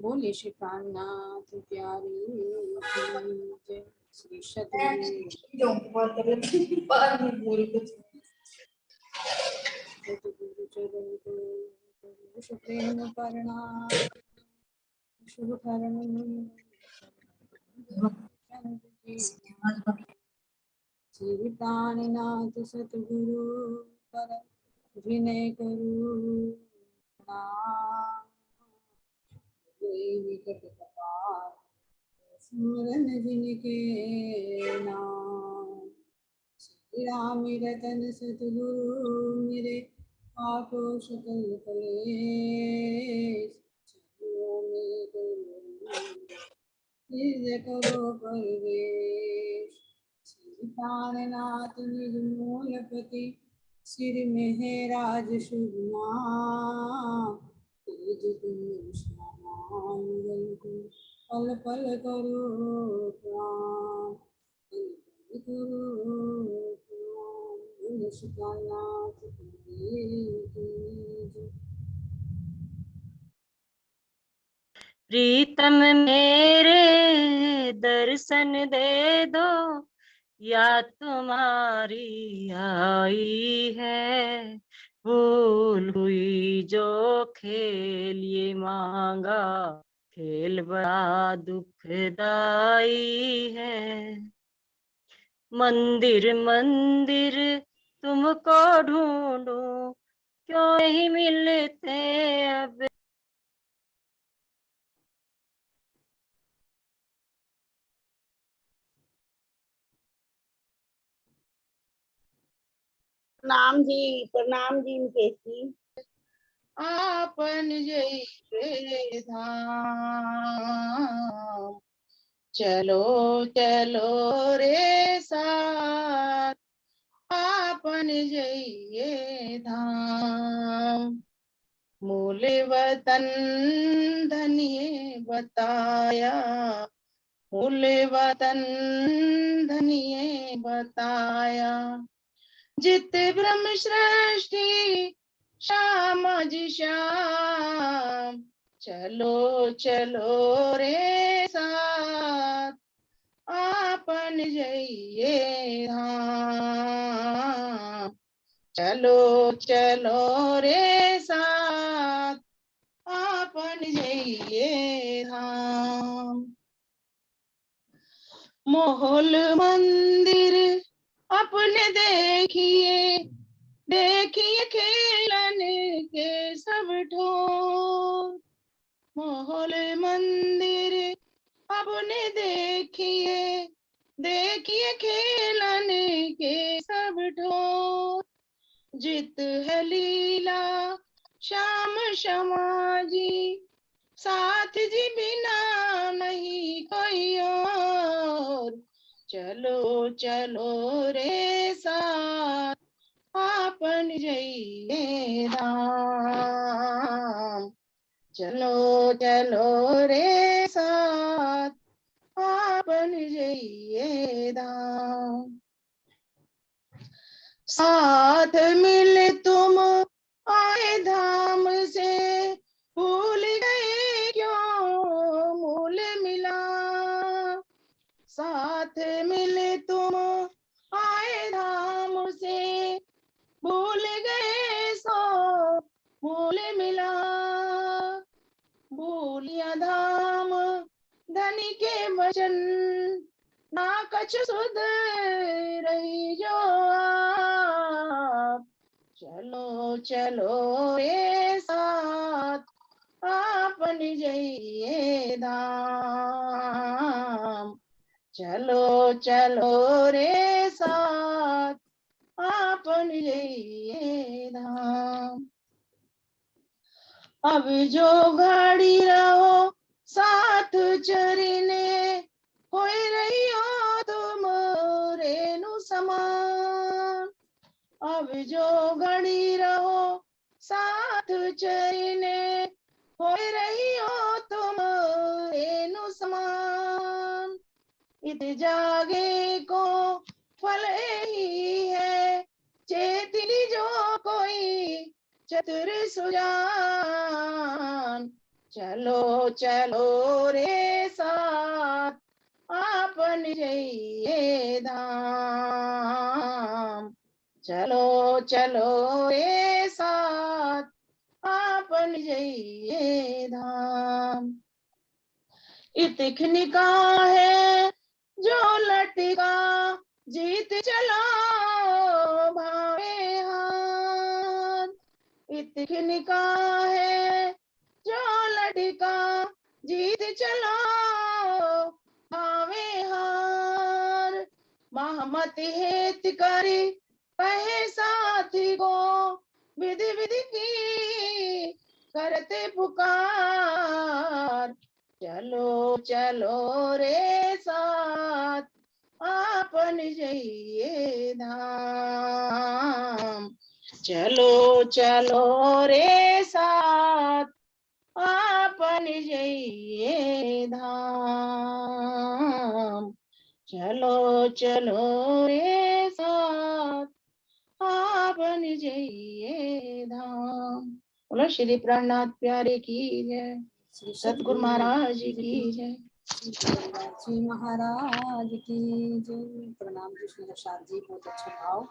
बोले श्री प्राणनाथ प्यारी की जय। श्री सतगुरु सतगुरु चरण कमल प्रेम प्रणाम। शुभ करण श्री प्राणनाथ सतगुरु पर विनय करू प्रणाम। कोई विकट कपाल स्मरण जिनके नाम। श्री राम रतन सतगुरु मेरे पापो सकल कलेश। चरणों में निज करो परवेश। श्री प्राणनाथ निर्मूल पति सिर मेहराज शुभ नाम। तेज तुम श्याम पल पल करो प्रणाम। पल पल करो प्रणाम। बोलो शुक्लानाथ की। प्रीतम मेरे दर्शन दे दो, या तुम्हारी आई है। भूल हुई जो खेल ये मांगा, खेल बड़ा दुखदाई है। मंदिर मंदिर तुमको ढूंढूं, क्यों नहीं मिलते अब। प्रणाम जी मुकेश जी। आपन जय धाम, चलो चलो रे साथ, आपन जय धाम। मूल वतन धनिये बताया, मूल वतन धनिये बताया। जित ब्रह्म सृष्टि श्याम जी श्याम, चलो चलो रे साथ, आपन जइए धाम। चलो चलो रे साथ, आपन जइए धाम। मोहल मंदिर अपने देखिए, देखिए खेलन के सब ठोर। मोहल मंदिर अपने देखिए, देखिए खेलन के सब ठोर। जित है लीला श्याम क्षमा जी, साथ जी बिना नहीं कोई और। चलो चलो रे साथ, आपन जइए धाम। चलो चलो रे साथ, आपन जइए धाम। साथ मिल तुम आए धाम से, भूल गए क्यों मूल मिला। साथ मिल तुम आए धाम से, भूल गए सो मूल मिला। भूलिया धाम धनी के वचन, ना कछ सुध रही जो आप। चलो चलो रे साथ, आपन जइए धाम। चलो चलो रे साथ, आपन जइए धाम। अब जो घड़ी रहो साथ चरने, होए रही हो तुम रेणु समान। अब जो घड़ी रहो साथ चरने, होए रही हो तुम रेणु समान। इत जागे को फल ही है, चेतनी जो कोई चतुर सुजान। चलो चलो रे साथ आपन जइए धाम। चलो चलो रे साथ आपन जइए धाम। इतखनिका है जो लटका जीत चला भावे हाथ। इतखनिका है जो लटका जीत चला भावे हार। महमत हेत करी कहे साथी को विधि विधि की करते पुकार। चलो चलो रे साथ आपन जइए धाम। चलो चलो रे साथ आपन जइए धाम। चलो चलो रे साथ आपन जइए धाम। बोलो श्री प्राणनाथ प्यारे की जय। श्री सतगुरु महाराज की जय। जी महाराज की जय। प्रणाम जी सुंदर साथ जी, बहुत अच्छा भाव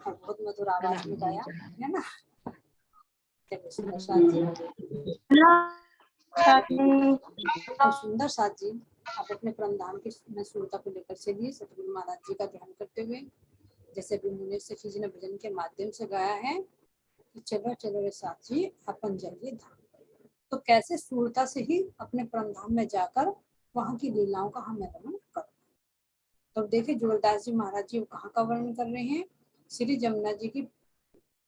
और बहुत मधुर आवाज में गाया है ना। चलिए सुंदर साथ जी, तो सुंदर साथ जी आप अपने परम धाम की सूरता को लेकर चलिए सतगुरु महाराज जी का ध्यान करते हुए, जैसे अभी मुनि सखी जी ने भजन के माध्यम से गाया है कि चलो चलो रे साथ जी अपन जाइए धाम। तो कैसे सूरता से ही अपने परम धाम में जाकर वहां की लीलाओं का हमें वर्णन करो। तो देखिए जोरदास जी महाराज जी कहाँ का वर्णन कर रहे हैं। श्री जमुना जी की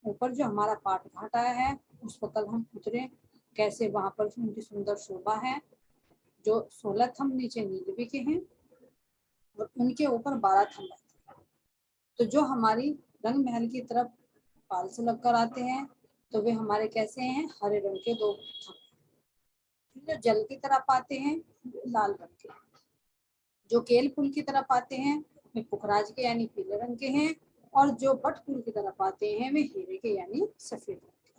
ऊपर जो हमारा पाठ घाट आया है उस पर कल हम उतरे, कैसे वहां पर उनकी सुंदर शोभा है। जो 16 थंब नीचे नीलवी के हैं और उनके ऊपर 12 थंब आते हैं। तो जो हमारी रंग महल की तरफ पाल से लगकर आते हैं तो वे हमारे कैसे हैं, हरे रंग के 2 थंब। जो जल की तरफ आते हैं लाल रंग के, जो केल फूल की तरफ आते हैं वे पुखराज के यानी पीले रंग के हैं, और जो बट फूल की तरफ आते हैं वे हीरे के यानी सफेद रंग के।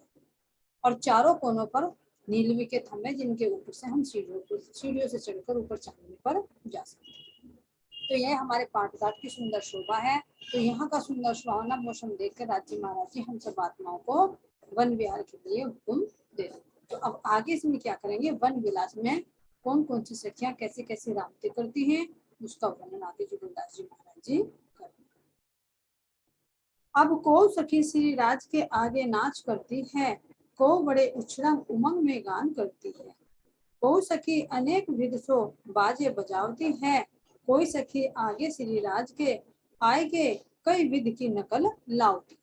और चारों कोनों पर नीलवी के थंब हैं जिनके ऊपर से हम सीढ़ियों से चढ़कर ऊपर चढ़ने पर जा सकते हैं। तो यह हमारे पाटघाट की सुंदर शोभा है। तो यहाँ का सुंदर सुहावना मौसम देखकर राज्य महाराज जी हम सब आत्माओं को वन विहार के लिए हुक्म दे रहे। तो अब आगे इसमें क्या करेंगे, वन विलास में कौन कौन सी सखियां कैसे कैसे राबते करती हैं उसका वर्णन आगे जोगदास जी महाराज जी करेंगे। अब को सखी श्री राज के आगे नाच करती है, को बड़े उछड़ंग उमंग में गान करती है। को सखी अनेक विध सो बाजे बजावती है, कोई सखी आगे श्री राज के आगे कई विध की नकल लावती।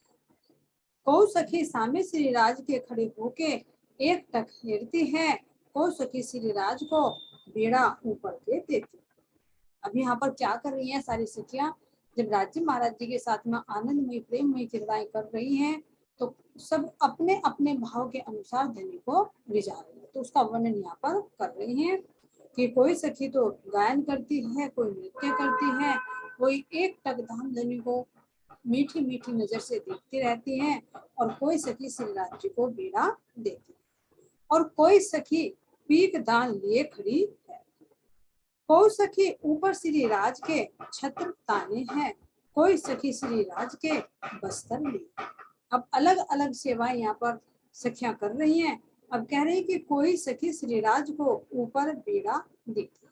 को सखी सामे श्री राज के खड़े होके एक टक हेरती है, को सखी श्री राज को बेड़ा ऊपर के देती। अब यहाँ पर क्या कर रही हैं सारी सखियां, जब राज्य महाराज जी के साथ में आनंदमय प्रेममय क्रीड़ाएं कर रही हैं तो सब अपने अपने भाव के अनुसार धनी को रिझा रही है। तो उसका वर्णन यहाँ पर कर रही हैं कि कोई सखी तो गायन करती है, कोई नृत्य करती है, कोई एक टक धाम धनी को मीठी मीठी नजर से देखती रहती है, और कोई सखी श्री राज जी को बेड़ा देती है, और कोई सखी पीक दान लिए खड़ी है। कोई सखी ऊपर श्री राज के छत्र ताने हैं, कोई सखी श्री राज के बस्तर लिए। अब अलग अलग सेवाएं यहाँ पर सखियां कर रही हैं। अब कह रही कि कोई सखी श्री राज को ऊपर बेड़ा देती।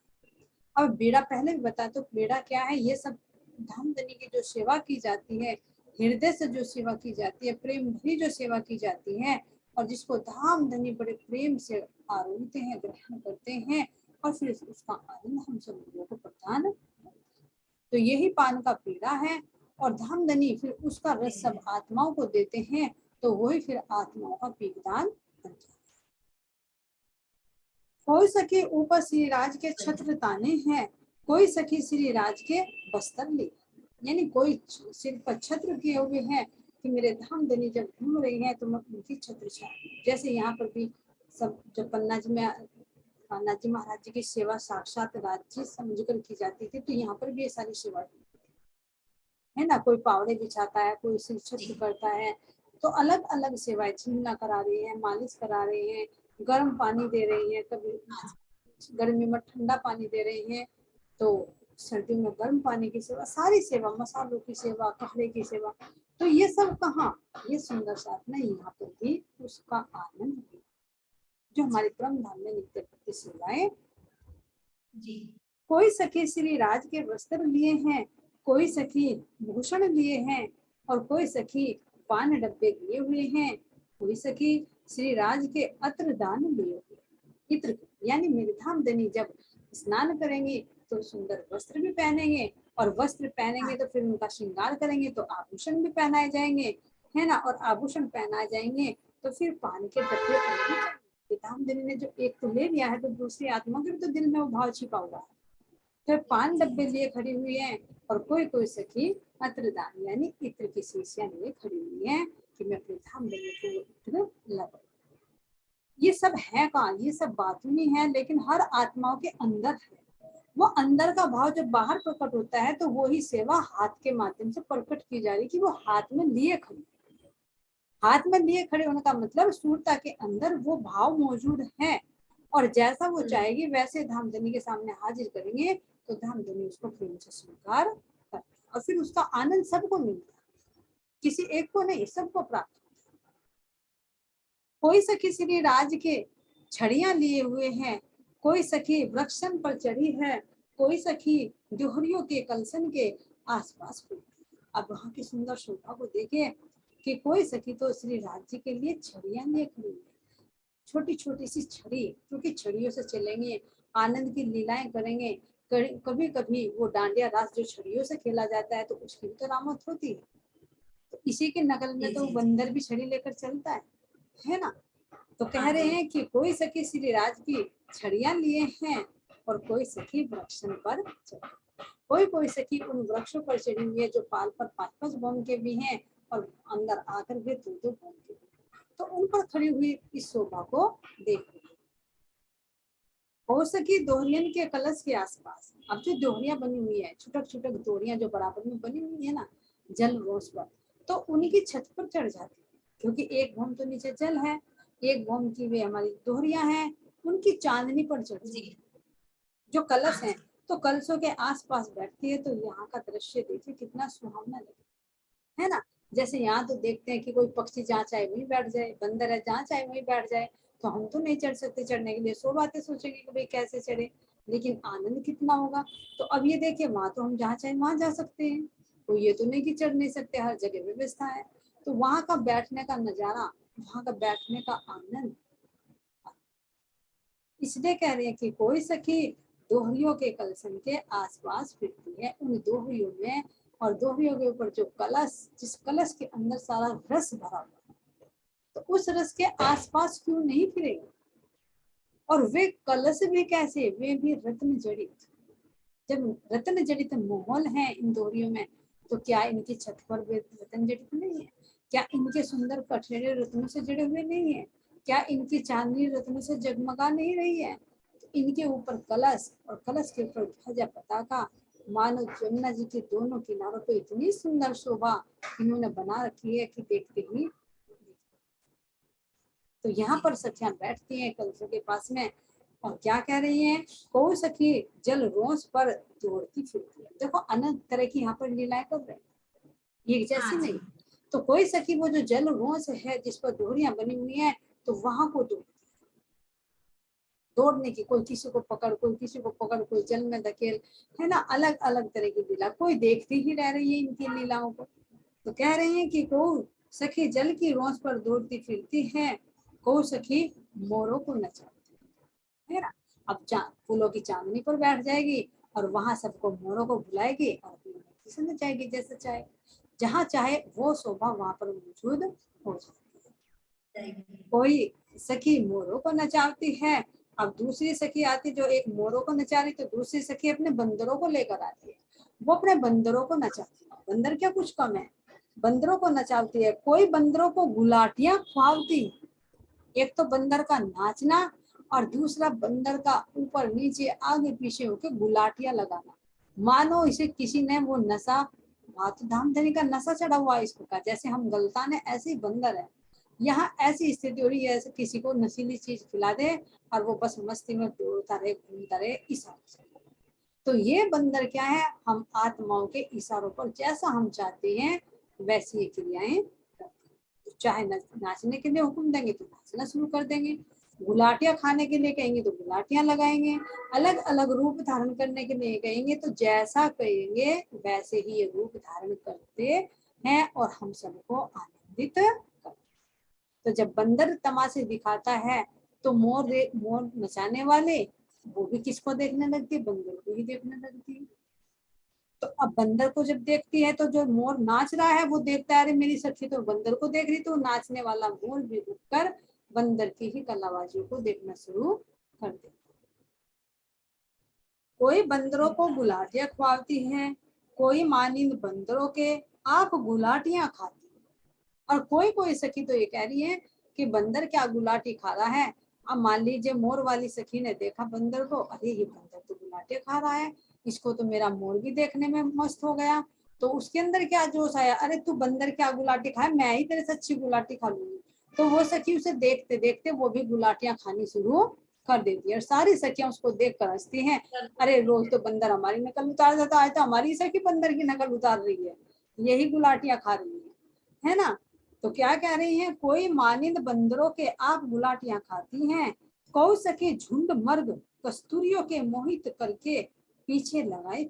अब बेड़ा पहले भी बता, तो बेड़ा क्या है, ये सब धामधनी की जो सेवा की जाती है, हृदय से जो सेवा की जाती है, प्रेम भरी जो सेवा की जाती है, और जिसको धामधनी बड़े प्रेम से आरोहते हैं, ग्रहण करते हैं, और फिर उसका आनंद हम सब लोगों को प्रदान करते हैं। तो यही पान का पेड़ा है, और धामधनी फिर उसका रस सब आत्माओं को देते हैं, तो वही फिर आत्माओं का पीकदान बन जाता है। कोई सखी ऊपर श्री राज के छत्र ताने हैं, कोई सखी श्री राज के बस्तर ले, यानी कोई सिर पर छत्र किए हुए हैं कि मेरे धामधनी जब घूम रही है तो मैं उनकी छत्र छाया। जैसे यहाँ पर भी सब जब पन्ना जी में पन्ना जी महाराज जी की सेवा साक्षात राज्य समझकर की जाती थी, तो यहाँ पर भी ये सारी सेवा है ना। कोई पावड़े बिछाता है, कोई सिर छत्र करता है, तो अलग अलग सेवाएं, छीलना करा रही है, मालिश करा रही है, गर्म पानी दे रही है, कभी गर्मी में ठंडा पानी दे रही है, तो सर्दी में गर्म पानी की सेवा, सारी सेवा, मसालों की सेवा, कपड़े की सेवा। तो ये सब कहाँ, ये सुंदर साथ में यहाँ पर भी उसका आनंद है जो हमारे परम धाम में नित्य प्रति सेवाएं। कोई सखी श्री राज के वस्त्र लिए हैं, कोई सखी भूषण लिए हैं, और कोई सखी पान डब्बे लिए हुए हैं, कोई सखी श्री राज के अत्र दान लिए हुए। इत्र यानी मेघधाम धनी जब स्नान करेंगे तो सुंदर वस्त्र भी पहनेंगे, और वस्त्र पहनेंगे तो फिर उनका श्रृंगार करेंगे तो आभूषण भी पहनाए जाएंगे, है ना। और आभूषण पहनाए जाएंगे तो फिर पान के डब्बे धाम धनी ने जो एक तो ले लिया है, तो दूसरी आत्मा के तो दिल में वो भाव छिपा हुआ है। तो पान डब्बे लिए खड़ी हुई है, और कोई कोई सखी अत्रदान यानी इत्र की शीशियां लिए खड़ी हुई है कि मैं अपने धाम धनी को इत्र लगाऊं। ये सब है कहाँ, ये सब बातें नहीं है, लेकिन हर आत्माओं के अंदर है। वो अंदर का भाव जब बाहर प्रकट होता है तो वो ही सेवा हाथ के माध्यम से प्रकट की जा रही कि वो हाथ में लिए खड़ी। हाथ में लिए खड़े होने का मतलब सूरता के अंदर वो भाव मौजूद है, और जैसा वो चाहेगी वैसे धामधनी के सामने हाजिर करेंगे तो धामधनी उसको प्रेम से स्वीकार करते, और फिर उसका आनंद सबको मिलता है, किसी एक को नहीं, सबको प्राप्त। कोई सखी श्री राज के छड़ियां लिए हुए हैं, कोई सखी वृक्षन पर चढ़ी है, कोई सखी जोहरियों के कलसन के आसपास हुई। अब वहां की सुंदर शोभा को देखे कि कोई सखी तो श्री राज जी के लिए छड़ियां लिए खड़ी है, छोटी छोटी सी छड़ी, क्योंकि छड़ियों से चलेंगे, आनंद की लीलाएं करेंगे। कभी कभी वो डांडिया रास जो छड़ियों से खेला जाता है तो उसकी भी तो रामत होती है। तो इसी के नकल में तो बंदर भी छड़ी लेकर चलता है ना। तो कह रहे हैं कि कोई सखी श्री राज की छड़ियां लिए हैं, और कोई सखी वृक्षन पर चढ़ी, कोई सखी उन वृक्षों पर चढ़ी हुई है जो पाल पर 5-5 बोन के भी हैं, और अंदर आकर के 2-2 बोन के भी। तो उन पर खड़ी हुई इस शोभा को देखो। हो सकी दोहरियन के कलश के आसपास। अब जो दोहरियां बनी हुई है, छुटक छुटक दोहरियां जो बराबर में बनी हुई है ना जल रोस पर, तो उनकी छत पर चढ़ जाती है, क्योंकि एक भौम तो नीचे जल है, एक भौम की वे हमारी दोहरियां हैं, उनकी चांदनी पर चढ़ती है जो कलश है। तो कलशों के आसपास बैठती है, तो यहाँ का दृश्य देखिए कितना सुहावना लगे, है ना। जैसे यहाँ तो देखते हैं कि कोई पक्षी जहाँ चाहे वहीं बैठ जाए, बंदर है जहाँ चाहे वहीं बैठ जाए, तो हम तो नहीं चढ़ सकते, चढ़ने के लिए 100 बातें सोचेंगे कि भाई कैसे चढ़े, लेकिन आनंद कितना होगा। तो अब ये देखिए, वहां तो हम जहाँ चाहे वहां जा सकते हैं, तो ये तो नहीं कि चढ़ नहीं सकते, हर जगह व्यवस्था है। तो वहां का बैठने का नजारा, वहां का बैठने का आनंद, इसलिए कह रहे हैं कि कोई सखी दोहरियों के कलशन के आसपास फिरती है, उन दोहरियों में, और दोहरियों के ऊपर जो कलश, जिस कलश के अंदर सारा रस भरा हुआ है, तो उस रस के आसपास क्यों नहीं फिरेगा। और वे कलश भी कैसे, वे भी रत्न जड़ित। जब रत्न जड़ित माहौल है इन दोहरियों में, तो क्या इनकी छत पर वे रत्न जड़ित नहीं है? क्या इनके सुंदर कठेरे रत्नों से जड़े हुए नहीं है? क्या इनकी चांदनी रत्नों से जगमगा नहीं रही है? तो इनके ऊपर कलश, और कलश के ऊपर ध्वजा पताका, मानो जमुना जी के दोनों किनारों पे इतनी सुंदर शोभा इन्होंने बना रखी है कि देखते ही। तो यहाँ पर सखियां बैठती हैं कलशों के पास में, और क्या कह रही हैं, कोई सखी जल रोस पर दौड़ती फिरती है। देखो अनंत तरह की यहाँ पर लीलाएं कर रहे हैं, ये जैसी नहीं। तो कोई सखी वो जो जल रोस है जिस पर दोहरियां बनी हुई है, तो वहां को दौड़ने की, कोई किसी को पकड़, कोई किसी को पकड़, कोई जल में धकेल, है ना, अलग अलग तरह की लीला, कोई देखती ही रह रही है इनकी लीलाओं को। तो कह रहे हैं कि कोई सखी जल की रोस पर दौड़ती फिरती है, कोई सखी मोरों को नचाती है ना। अब फूलों की चांदनी पर बैठ जाएगी, और वहां सबको मोरों को बुलाएगी, और अपनी मर्जी से नचाएगी जैसे चाहे, जहाँ चाहे वो शोभा वहां पर मौजूद हो जाती है। कोई सखी मोरों को नचाती है। अब दूसरी सखी आती जो एक मोरों को नचा रही, तो दूसरी सखी अपने बंदरों को लेकर आती है, वो अपने बंदरों को नचाती है। बंदर क्या कुछ कम है, बंदरों को नचाती है। कोई बंदरों को गुलाटियां खुआवती, एक तो बंदर का नाचना, और दूसरा बंदर का ऊपर नीचे आगे पीछे होकर गुलाटियां लगाना, मानो इसे किसी ने वो नशा वहां तो धाम धनी का नशा चढ़ा हुआ है इस प्रकार। जैसे हम गलतान है ऐसे ही बंदर है। यहाँ ऐसी स्थिति हो रही है जैसे किसी को नशीली चीज खिला दे और वो बस मस्ती में दौड़ता रहे घूमता रहे इशारों से। तो ये बंदर क्या है, हम आत्माओं के इशारों पर जैसा हम चाहते हैं वैसी ये क्रियाएं करते हैं। तो चाहे नाचने के लिए हुक्म देंगे तो नाचना शुरू कर देंगे, गुलाटियां खाने के लिए कहेंगे तो गुलाटियां लगाएंगे, अलग अलग रूप धारण करने के लिए कहेंगे तो जैसा कहेंगे वैसे ही ये रूप धारण करते हैं और हम सबको आनंदित करते हैं। तो जब बंदर तमाशे दिखाता है तो मोर नचाने वाले वो भी किसको देखने लगती है, बंदर को ही देखने लगती है। तो अब बंदर को जब देखती है तो जो मोर नाच रहा है वो देखता है अरे मेरी सखी तो बंदर को देख रही, तो नाचने वाला मोर भी रुककर बंदर की ही कलाबाजियों को देखना शुरू कर देता है। कोई बंदरों को गुलाटियां खुआती है, कोई मानिंद बंदरों के आप गुलाटियां खाती है। और कोई कोई सखी तो ये कह रही है कि बंदर क्या गुलाटी खा रहा है। अब मान लीजिए मोर वाली सखी ने देखा बंदर को, अरे ये बंदर तो गुलाटे खा रहा है, इसको तो मेरा मोर भी देखने में मस्त हो गया। तो उसके अंदर क्या जोश आया, अरे तू बंदर क्या गुलाटी खाए, मैं ही तेरे से अच्छी गुलाटी खा लूंगी। तो वो सखी उसे देखते देखते वो भी गुलाटियां खानी शुरू कर देती है और सारी सखियां उसको देख कर हंसती हैं, अरे रोज तो बंदर हमारी नकल उतार देता, आज तो हमारी सखी बंदर की नकल उतार रही है, यही गुलाटियां खा रही है ना। तो क्या कह रही हैं, कोई मानिंद बंदरों के आप गुलाटियां खाती हैं, कौ सके झुंड मर्ग कस्तूरियों के मोहित करके पीछे लगाए।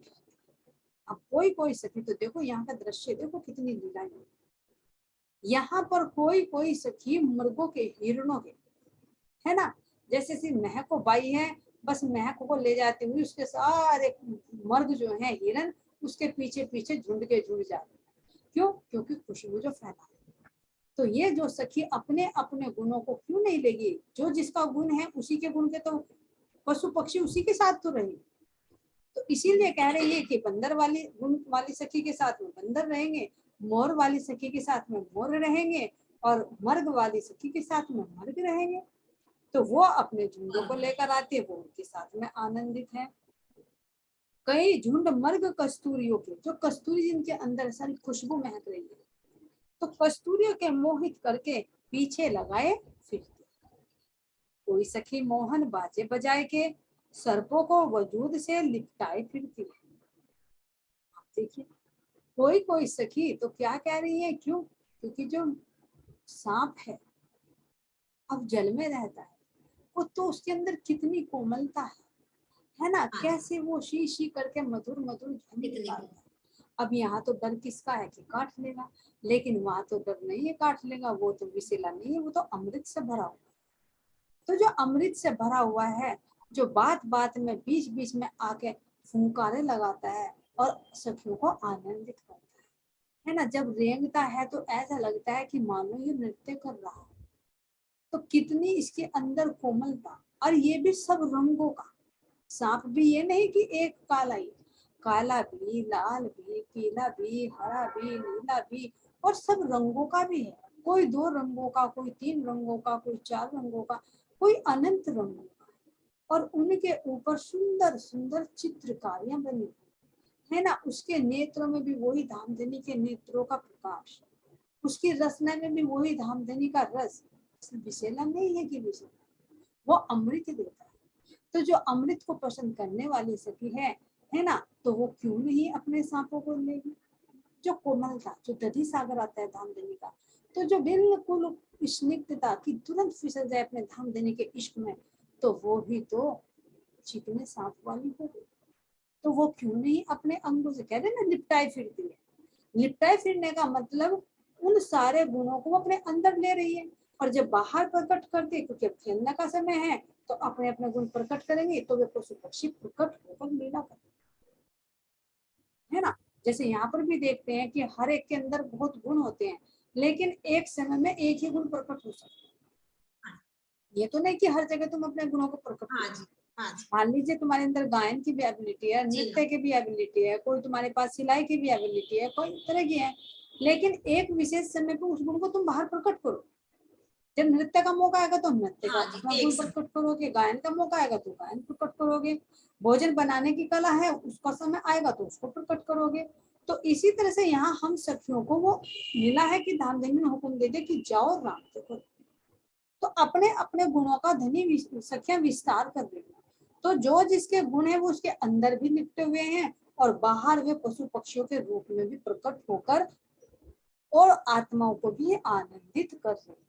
अब कोई कोई सखी, तो देखो यहाँ का दृश्य देखो कितनी लीलाएं। यहाँ पर कोई कोई सखी मृगों के, हिरणों के, है ना, जैसे सी महको बाई है, बस महको को ले जाते हुए उसके सारे मर्ग जो है हिरण उसके पीछे पीछे झुंड के झुंड जाते हैं। क्यों, क्योंकि खुशबू जो फैला। तो ये जो सखी अपने अपने गुणों को क्यों नहीं लेगी, जो जिसका गुण है उसी के गुण के तो पशु पक्षी उसी के साथ तो रहेंगे। तो इसीलिए कह रही है कि बंदर वाली गुण वाली सखी के साथ में बंदर रहेंगे, मोर वाली सखी के साथ में मोर रहेंगे और मर्ग वाली सखी के साथ में मर्ग रहेंगे। तो वो अपने झुंडों को लेकर आती है, वो उनके साथ में आनंदित है। कई झुंड मर्ग कस्तूरियों के, जो कस्तूरी जिनके अंदर सारी खुशबू महक रही है, तो कस्तूरियों के मोहित करके पीछे लगाए फिरती। कोई सखी मोहन बाजे बजाए के सर्पों को वजूद से लिपटाए फिरती है। आप देखिए कोई कोई सखी तो क्या कह रही है, क्यों, क्योंकि जो सांप है अब जल में रहता है, वो तो उसके अंदर कितनी कोमलता है ना, कैसे वो शी शी करके मधुर मधुर ध्वनि निकालता है। अब यहाँ तो डर किसका है कि काट लेगा, लेकिन वहां तो डर नहीं है काट लेगा, वो तो विषैला नहीं है, वो तो अमृत से भरा हुआ। तो जो अमृत से भरा हुआ है, जो बात बात में बीच बीच में आके फुंकारे लगाता है और सखियों को आनंदित करता है ना। जब रेंगता है तो ऐसा लगता है कि मानो ये नृत्य कर रहा है। तो कितनी इसके अंदर कोमलता, और ये भी सब रंगों का। सांप भी ये नहीं कि एक काला ही, काला भी, लाल भी, पीला भी, हरा भी, नीला भी, और सब रंगों का भी है। कोई 2 रंगों का, कोई 3 रंगों का, कोई 4 रंगों का, कोई अनंत रंगों का। और उनके ऊपर सुंदर सुंदर चित्रकारियां बनी है ना। उसके नेत्रों में भी वही धामधनी के नेत्रों का प्रकाश, उसकी रसना में भी वही धामधनी का रस। विषैला नहीं है कि विषैला, वो अमृत देता है। तो जो अमृत को पसंद करने वाली सखी है ना, तो वो क्यों नहीं अपने सांपों को लेगी। जो कोमलता, जो दधी सागर आता है धामधनी का, तो जो बिल्कुल स्निग्धता की तुरंत फिसल जाए अपने धामधनी के इश्क में, तो वो भी तो चिकने सांप वाली हो गई। तो वो क्यों नहीं अपने अंगों से, कह रहे ना लिपटाए फिरती है। लिपटाए फिरने का मतलब उन सारे गुणों को अपने अंदर ले रही है, और जब बाहर प्रकट करती है, क्योंकि अब खेलने का समय है, तो अपने अपने गुण प्रकट करेंगे, तो वे पशु पक्षी प्रकट होकर लीला करेंगे, है ना। जैसे यहाँ पर भी देखते हैं कि हर एक के अंदर बहुत गुण होते हैं, लेकिन एक समय में एक ही गुण प्रकट हो सकते हैं। ये तो नहीं कि हर जगह तुम अपने गुणों को प्रकट करो। मान लीजिए तुम्हारे अंदर गायन की भी एबिलिटी है, नृत्य की भी एबिलिटी है, कोई तुम्हारे पास सिलाई की भी एबिलिटी है, कोई तरह की है, लेकिन एक विशेष समय पर उस गुण को तुम बाहर प्रकट करो। जब नृत्य का मौका आएगा तो नृत्य का गुण प्रकट करोगे, गायन का मौका आएगा तो गायन प्रकट करोगे, भोजन बनाने की कला है उसका समय आएगा तो उसको प्रकट करोगे, तो इसी तरह से यहाँ हम सखियों को वो मिला है कि धामधनी ने हुक्म दे दे कि जाओ राम देखो, तो अपने अपने गुणों का धनी सखियां विस्तार कर रही हैं। तो जो जिसके गुण है वो उसके अंदर भी लिपटे हुए हैं और बाहर वे पशु पक्षियों के रूप में भी प्रकट होकर और आत्माओं को भी आनंदित कर रहे हैं।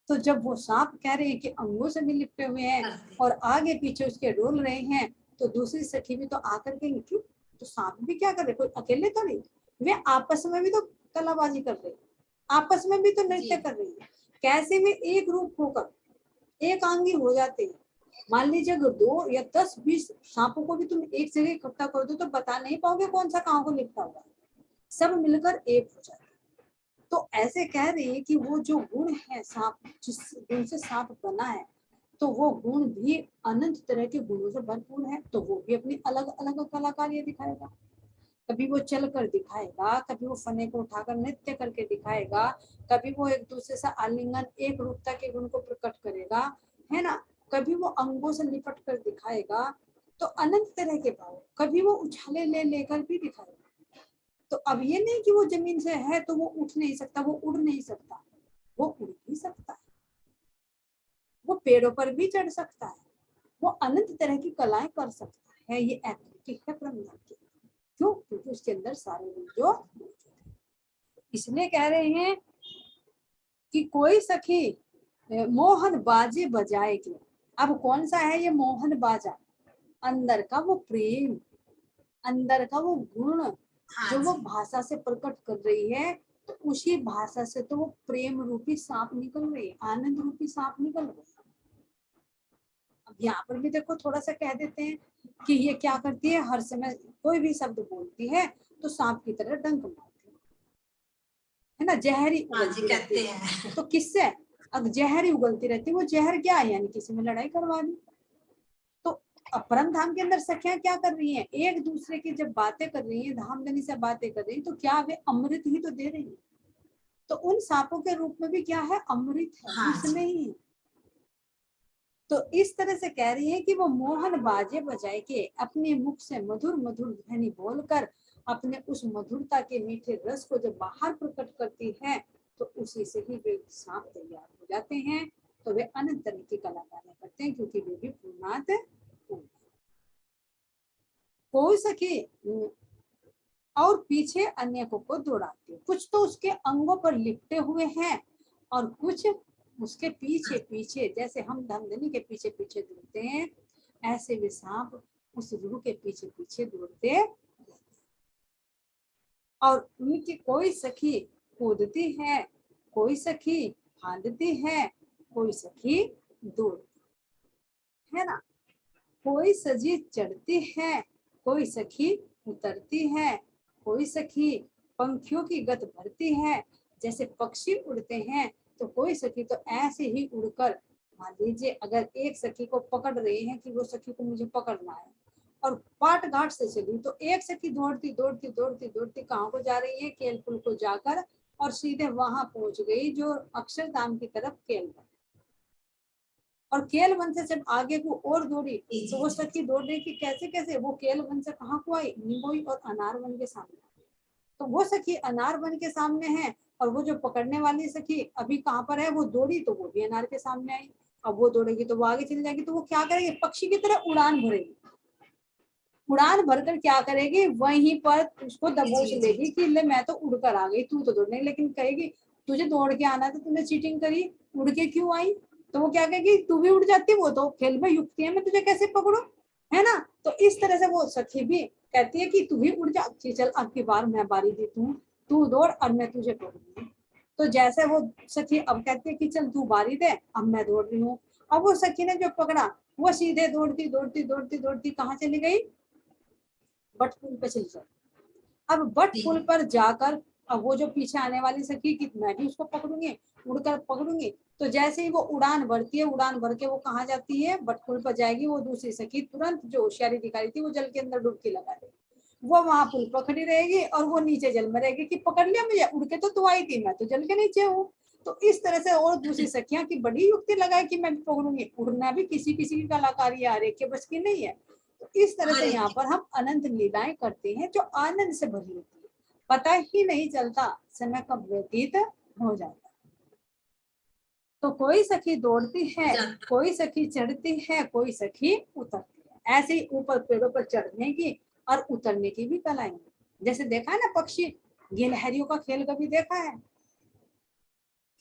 तो जब वो सांप कह रहे हैं कि अंगों से भी लिपटे हुए हैं और आगे पीछे उसके डोल रहे हैं, तो दूसरी सखी भी तो आकर के क्यों, तो सांप भी क्या कर रहे, कोई अकेले तो नहीं, वे आपस में भी तो कलाबाजी कर रहे हैं, आपस में भी तो नृत्य कर रही है। कैसे वे एक रूप होकर एक आंगी हो जाते हैं। मान लीजिए अगर 2 या 10 20 सांपों को भी तुम एक जगह इकट्ठा कर दो तो बता नहीं पाओगे कौन सा कहाँ को लिपटा हुआ है, सब मिलकर एक हो जाते। तो ऐसे कह रही है कि वो जो गुण है सांप, जिस गुण से सांप बना है, तो वो गुण भी अनंत तरह के गुणों से भरपूर है। तो वो भी अपनी अलग अलग कलाकारी दिखाएगा। कभी वो चल कर दिखाएगा, कभी वो फने को उठाकर नृत्य करके दिखाएगा, कभी वो एक दूसरे से आलिंगन एक रूपता के गुण को प्रकट करेगा, है ना, कभी वो अंगों से लिपट कर दिखाएगा। तो अनंत तरह के भाव, कभी वो उछाले ले लेकर भी दिखाएगा। तो अब ये नहीं कि वो जमीन से है तो वो उठ नहीं सकता, वो उड़ नहीं सकता, वो उड़ भी सकता है, वो पेड़ों पर भी चढ़ सकता है, वो अनंत तरह की कलाएं कर सकता है। ये एक्टिविटी है ब्रह्मांड की। क्यों? क्योंकि उसके अंदर सारे गुण जो मौजूद है। इसलिए कह रहे हैं कि कोई सखी मोहन बाजे बजाएगी। अब कौन सा है ये मोहन बाजा? अंदर का वो प्रेम, अंदर का वो गुण जो वो भाषा से प्रकट कर रही है, तो उसी भाषा से तो वो प्रेम रूपी सांप निकल रही है, आनंद रूपी सांप निकल रही है। अब यहाँ पर भी देखो थोड़ा सा कह देते हैं कि ये क्या करती है, हर समय कोई भी शब्द बोलती है तो सांप की तरह डंक मारती है ना, जहरी उगलती रहती है। तो किससे? अब जहरी उगलती रहती है, वो जहर क्या है, यानी किसी में लड़ाई करवा दी। परम धाम के अंदर सखियां क्या कर रही हैं, एक दूसरे की जब बातें कर रही हैं, धामधनी से बातें कर रही हैं, तो क्या वे अमृत ही तो दे रही हैं। तो उन सांपों के रूप में भी क्या है, अमृत है, उसमें ही। तो इस तरह से कह रही है कि वो मोहन बाजे बजाए के अपने मुख से मधुर मधुर ध्वनि बोलकर अपने उस मधुरता के मीठे रस को जब बाहर प्रकट करती है, तो उसी से ही वे सांप तैयार हो जाते हैं। तो वे अनंत तरह की कलाकारियां करते हैं, क्योंकि वे भी पूर्णात। कोई सखी और पीछे अन्य को दौड़ाती है। कुछ तो उसके अंगों पर लिपटे हुए हैं और कुछ उसके पीछे पीछे, जैसे हम धामधनी के पीछे पीछे दौड़ते हैं, ऐसे वे सांप उस रूह के पीछे पीछे दौड़ते। और उनकी कोई सखी कूदती है, कोई सखी फांदती है, कोई सखी दौड़ती है ना, कोई सजी चढ़ती है, कोई सखी उतरती है, कोई सखी पंखियों की गत भरती है। जैसे पक्षी उड़ते हैं तो कोई सखी तो ऐसे ही उड़कर, मान लीजिए अगर एक सखी को पकड़ रहे हैं कि वो सखी को मुझे पकड़ना है और पाट घाट से चली, तो एक सखी दौड़ती दौड़ती दौड़ती दौड़ती कहाँ को जा रही है, केलपुल को जाकर, और सीधे वहां पहुंच गई जो अक्षरधाम की तरफ केलवन। और केलवन से जब आगे को और दौड़ी तो वो सखी दौड़ रही कि कैसे कैसे वो केलवन से कहाँ को आई, निमोई और अनारवन के सामने। तो वो सखी अनारवन के सामने है और वो जो पकड़ने वाली सखी अभी कहाँ पर है, वो दौड़ी तो वो भी अनार के सामने आई। अब वो दौड़ेगी तो वो आगे चली जाएगी, तो वो क्या करेगी, पक्षी की तरह उड़ान भरेगी। उड़ान भरकर क्या करेगी, वहीं पर उसको दबोच लेगी कि ले मैं तो उड़कर आ गई, तू तो दौड़ नहीं। लेकिन कहेगी तुझे दौड़ के आना था, तूने चीटिंग करी, उड़ के क्यों आई। तो वो क्या कहेगी, तू भी उड़ जाती, वो तो खेल में युक्ति है, मैं तुझे कैसे पकड़ू, है ना। तो इस तरह से वो सखी भी कहती है कि तू भी उड़ जा, चल अब की बार मैं बारी देती हूँ, तू दौड़ और मैं तुझे पकड़ूंगी। तो जैसे वो सखी अब कहती है कि चल तू बारी दे, अब मैं दौड़ रही हूँ। अब वो सखी ने जो पकड़ा वो सीधे दौड़ती दौड़ती दौड़ती दौड़ती कहाँ चली गई, बट पुल पे चली जाए। अब बट पुल पर जाकर अब वो जो पीछे आने वाली सखी कि मैं भी उसको पकड़ूंगी, उड़कर पकड़ूंगी। तो जैसे ही वो उड़ान भरती है, उड़ान भर के वो कहाँ जाती है, बट पुल पर जाएगी। वो दूसरी सखी तुरंत जो होशियारी दिखा रही थी, वो जल के अंदर डुबकी लगा देगी। वो वहां पुल पर खड़ी रहेगी और वो नीचे जल में रहेगी कि पकड़ लिया मुझे, उड़ के तो तू आई थी, मैं तो जल के नीचे हूँ। तो इस तरह से और दूसरी सखियां की बड़ी युक्ति लगाई कि मैं भी पकड़ूंगी। उड़ना भी किसी किसी की कलाकारी आ रही है, बस की नहीं है। तो इस तरह से यहाँ पर हम अनंत लीलाएं करते हैं जो आनंद से भरी होती है, पता ही नहीं चलता समय कब व्यतीत हो जाता। तो कोई सखी दौड़ती है, कोई सखी चढ़ती है, कोई सखी उतरती है। ऐसे ही ऊपर पेड़ों पर चढ़ने की और उतरने की भी कलाएं। जैसे देखा है ना पक्षी गिलहरियों का खेल कभी देखा है?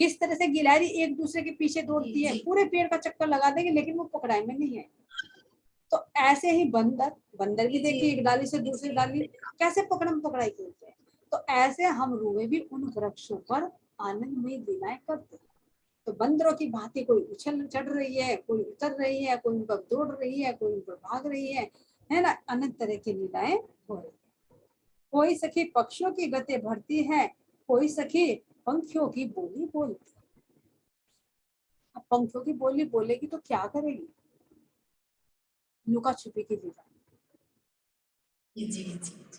किस तरह से गिलहरी एक दूसरे के पीछे दौड़ती है, पूरे पेड़ का चक्कर लगा देंगे लेकिन वो पकड़ाई में नहीं है। तो ऐसे ही बंदर भी देखिए एक डाली से दूसरी डाली कैसे पकड़म पकड़ाई करते हैं। तो ऐसे हम रूहे भी उन वृक्षों पर आनंदमय लीलाएं करते हैं। तो बंदरों की भांति कोई उछल चढ़ रही है, कोई उतर रही है, कोई उन पर दौड़ रही है, कोई उन पर भाग रही है ना, अनंत तरह की लीलाएं हो रही है। कोई सखी पक्षियों की गति भरती है, कोई सखी पंखियों की बोली बोलती है। अब पंखियों की बोली बोलेगी तो क्या करेगी? लुका छुपी की लीला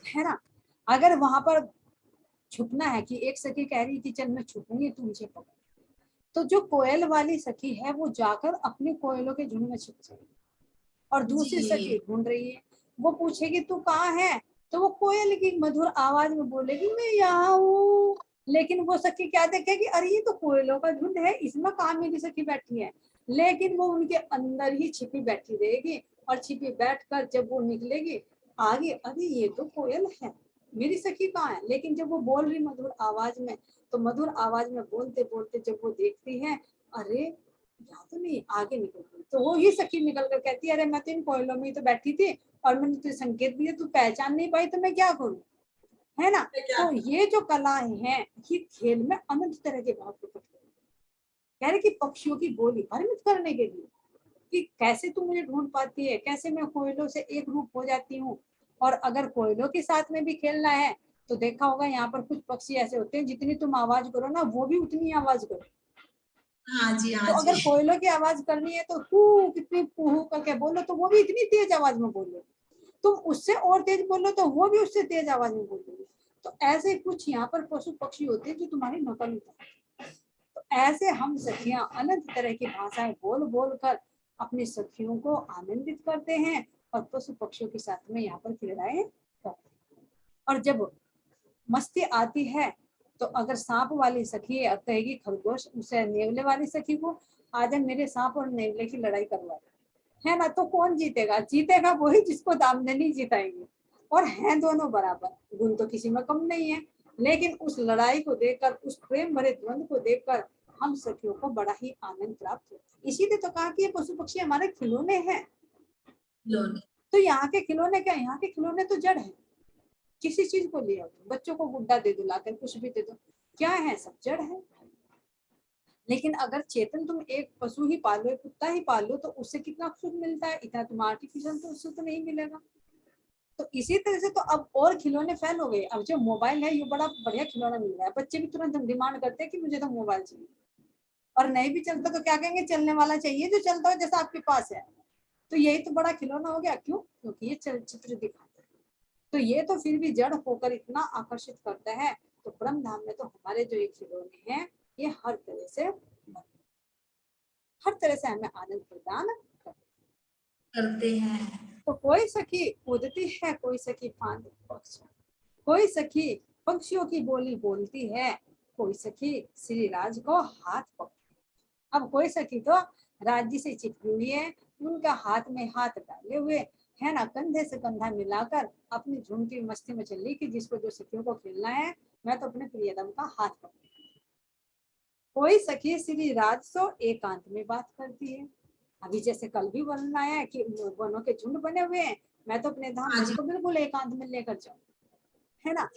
है ना। अगर वहां पर छुपना है कि एक सखी कह रही कि चल मैं छुपूंगी तू मुझे पकड़, तो जो कोयल वाली सखी है वो जाकर अपने कोयलों के झुंड में छुप जाएगी। और दूसरी सखी ढूंढ रही है, वो पूछेगी तू कहाँ है, तो वो कोयल की मधुर आवाज में बोलेगी मैं यहाँ हूँ। लेकिन वो सखी क्या देखेगी, अरे ये तो कोयलों का झुंड है, इसमें कहाँ मेरी सखी बैठी है। लेकिन वो उनके अंदर ही छिपी बैठी रहेगी और छिपी बैठकर जब वो निकलेगी आगे, अरे ये तो कोयल है, मेरी सखी कहाँ है। लेकिन जब वो बोल रही मधुर आवाज में, तो मधुर आवाज में बोलते बोलते जब वो देखती है, अरे यहाँ तो नहीं, आगे निकल गई। तो वो ही सखी निकल कर कहती है अरे मैं तो इन कोयलों में ही तो बैठी थी और मैंने तुझे संकेत दिया, तू पहचान नहीं पाई तो मैं क्या करूँ, है ना। तो ये जो कलाएं हैं ये खेल में अनंत तरह के भाव प्रकट करते हैं। कह रहे कि पक्षियों की बोली भ्रमित करने के लिए कि कैसे तू मुझे ढूंढ पाती है, कैसे मैं कोयलों से एक रूप हो जाती हूँ। और अगर कोयलों के साथ में भी खेलना है तो देखा होगा यहाँ पर कुछ पक्षी ऐसे होते हैं जितनी तुम आवाज करो ना वो भी उतनी आवाज करो। तो अगर कोयलों की आवाज करनी है तो हू कितनी पुहू करके बोलो तो वो भी इतनी तेज आवाज में बोलो, तुम उससे और तेज बोलो तो वो भी उससे तेज आवाज में बोलोगे। तो ऐसे कुछ यहाँ पर पशु पक्षी होते हैं जो तुम्हारी नकल उतारते हैं। तो ऐसे हम सखियां अनंत तरह की भाषाएं बोल बोल कर अपनी सखियों को आनंदित करते हैं और पशु पक्षियों के साथ में यहाँ पर क्रीड़ाएं करते हैं। और जब मस्ती आती है तो अगर सांप वाली सखी कहेगी खरगोश उसे नेवले वाली सखी को आज मेरे सांप और नेवले की लड़ाई करवा है ना, तो कौन जीतेगा? जीतेगा वही जिसको दामदनी जिताएंगे। और हैं दोनों बराबर, गुण तो किसी में कम नहीं है। लेकिन उस लड़ाई को देखकर, उस प्रेम भरे द्वंद को देखकर हम सखियों को बड़ा ही आनंद प्राप्त होता है। इसीलिए तो कहा कि ये पशु पक्षी हमारे खिलौने हैं। तो यहाँ के खिलौने क्या, यहाँ के खिलौने तो जड़ है। किसी चीज को ले आओ, बच्चों को गुड्डा दे दो, लाकर कुछ भी दे दो, क्या है, सब जड़ है। लेकिन अगर चेतन तुम एक पशु ही पालो, एक कुत्ता ही पालो, तो उससे कितना सुख मिलता है, इतना तुम आर्टिफिशियल तो उससे तो नहीं मिलेगा। तो इसी तरह से तो अब और खिलौने फैल हो गए। अब जो मोबाइल है ये बड़ा बढ़िया खिलौना मिल रहा है, बच्चे भी तुरंत डिमांड करते हैं कि मुझे तो मोबाइल चाहिए। और नहीं भी चलता तो क्या कहेंगे, चलने वाला चाहिए जो चलता हो जैसा आपके पास है। तो यही तो बड़ा खिलौना हो गया। क्यों? क्योंकि ये चलचित्र दिखाता है। तो ये तो फिर भी जड़ होकर इतना आकर्षित करता है। तो ब्रह्म धाम में तो हमारे जो ये खिलौने हैं ये हर तरह से हमें आनंद प्रदान करते हैं। तो कोई सखी उड़ती है, कोई सखी फांद पक्षी, कोई सखी पक्षियों की बोली बोलती है, कोई सखी श्री राज को हाथ पकड़ती। अब कोई सखी तो राज्य से चिपकी हुई है, उनका हाथ में हाथ डाले हुए है ना, कंधे से कंधा मिलाकर अपनी झुंड की मस्ती में चल रही कि जिसको जो सखियों को खेलना है मैं तो अपने प्रियतम का हाथ पकड़। कोई सखी श्री राज सो एकांत में बात करती है। अभी जैसे कल भी वर्णन आया है कि वनों के झुंड बने हुए हैं, मैं तो अपने धाम को बिल्कुल एकांत में लेकर जाऊं, है ना।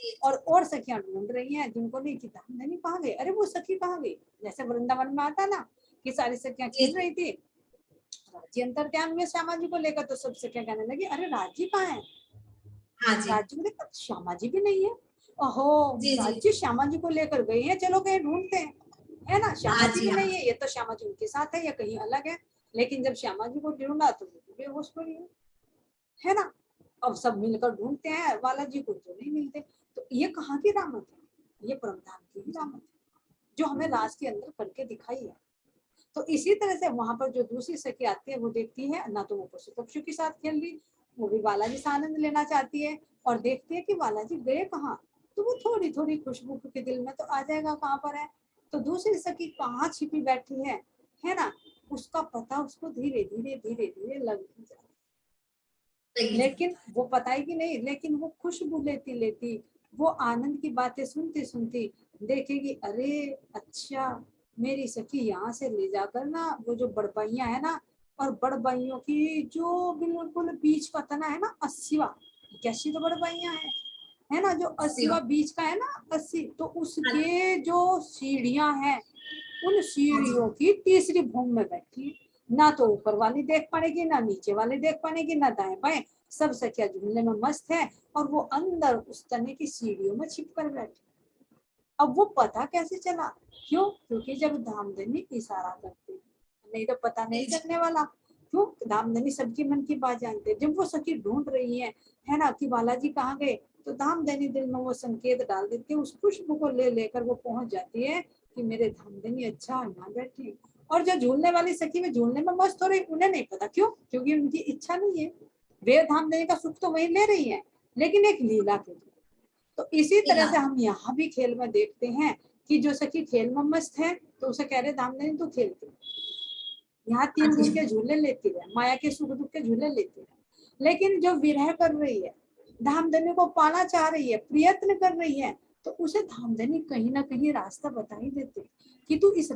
और सखियां ढूंढ रही हैं जिनको नहीं कि धामधनी कहाँ गई, अरे वो सखी कहाँ गई। जैसे वृंदावन में आता ना कि सारी सखियां खेल रही थी राज्य अंतर्ध्यान में श्यामा जी को लेकर, तो सब सखियां कहने लगी अरे राज्य कहाँ है। राज्य को देखा श्यामा जी भी नहीं है। ओहो, राज्य श्यामा जी को लेकर गई है, चलो कहीं ढूंढते हैं, है ना। श्यामा जी भी नहीं है, ये तो श्यामा जी उनके साथ है या कहीं अलग है। लेकिन जब श्यामा जी को ढूंढा तो बेहोश पड़ी है ना। अब सब मिलकर ढूंढते हैं बालाजी को तो नहीं मिलते। तो ये कहाँ की रामत है, ये परमधाम की ही रामत है जो हमें राज के अंदर करके दिखाई है। तो इसी तरह से वहां पर जो दूसरी सखी आती है वो देखती है ना तो वो पशु पक्षियों के साथ खेल रही, वो भी बालाजी से आनंद लेना चाहती है और देखती है कि बालाजी गए कहाँ। तो वो थोड़ी थोड़ी खुशबू के दिल में तो आ जाएगा कहाँ पर है। तो दूसरी सखी कहाँ छिपी बैठी है ना, उसका पता उसको धीरे धीरे धीरे धीरे लग ही जाता, लेकिन वो बताएगी नहीं। लेकिन वो खुशबू लेती लेती, वो आनंद की बातें सुनती सुनती देखेगी, अरे अच्छा मेरी सखी यहाँ से ले जाकर ना वो जो बड़बैया है ना, और बड़बैयों की जो बिल्कुल बीच का तना है ना 80वां, कैसी तो बड़बैया है ना, जो 80वां बीच का है ना 80, तो उसके जो सीढ़ियां हैं उन सीढ़ियों की तीसरी भूमि में बैठी, ना तो ऊपर वाली देख पाएगी ना नीचे वाली देख पाएगी ना दाएं बाएं, सब सखिया झूलने में मस्त है और वो अंदर उस तने की सीढ़ियों में छिप कर बैठी। अब वो पता कैसे चला, क्यों? क्योंकि जब धामधनी इशारा करती, नहीं तो पता नहीं चलने वाला। क्यों? धामधनी सबकी मन की बात जानते। जब वो सखी ढूंढ रही है ना कि बालाजी कहाँ गए, तो धामधनी दिल में वो संकेत डाल देती है, उस खुशबू को ले लेकर वो पहुंच जाती है कि मेरे धामधनी अच्छा ना बैठी। और जो झूलने वाली सखी में झूलने में मस्त हो रही, उन्हें नहीं पता। क्यों? क्योंकि उनकी इच्छा नहीं है, वे धामधनी का सुख तो वही ले रही है, लेकिन एक लीला के लिए। तो इसी तरह से हम यहाँ भी खेल में देखते हैं कि जो सखी खेल में मस्त है तो उसे कह रहे धामधनी तू खेलती, यहाँ 3 दिन के झूले लेती है, माया के सुख दुख के झूले लेती है। लेकिन जो विरह कर रही है, धामधनी को पाना चाह रही है, प्रयत्न कर रही है, तो उसे धामधनी कहीं ना कहीं रास्ता बता ही देते कि तू इस